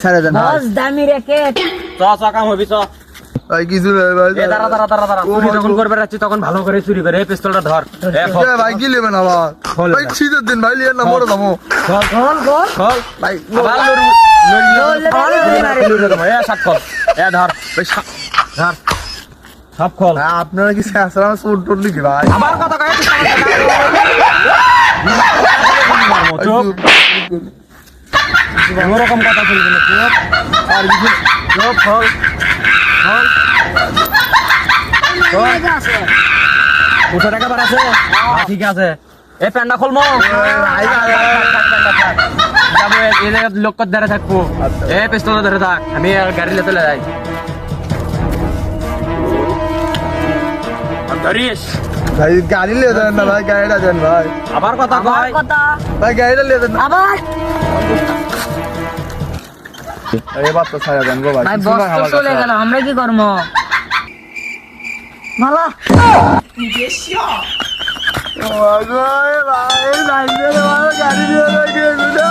ছেড়ে দেন ভাই। বস দামি রেখে চ কাম হবি চ। ভাই কিছু নয় ভাই। এ দাঁড়া দাঁড়া দাঁড়া দাঁড়া, চুরি যখন করবে যাচ্ছি তখন ভালো করে চুরি করে এই পিস্তলটা ধর। এ খোল, এ ভাই কি নেবেন আবার? খোল ভাই এবার। শীতের দিন ভাই লিয়েন না বড় দামো। খোল গোল গোল খোল। ভাই আবার লড়ু লড়ু লড়ু এ সাত খোল। এ ধর ভাই ধর সব খোল। আপনারা কি শেষরা সুট টুট নাকি ভাই? আবার কথা কয় চুপ, ওরকম কথা বলবি না চুপ। আর কিছু চুপ খোল খোল। 200 টাকা বার আছে? হ্যাঁ, ঠিক আছে। এ প্যান্ডা খুলমো যাবো, এই জায়গায় লোক ধরে থাকবো। এ পিস্তল ধরে থাক, আমি গাড়ি নিয়ে চলে যাই। ধরিস ভাই গাড়ি লিয়ে দেন না ভাই, গাড়িটা দেন ভাই। আবার কথা কয়। কথা ভাই গাড়িটা লিয়ে দেন না। আবার এবার তো ছাড়া দেন গো ভাই। ভাই কিছু বস না তো আমার চলে কাছে। গেল, আমরা কি করবো? ভালো ও ভাই ভাই গাড়ি লিয়ে গাড়ি লিয়ে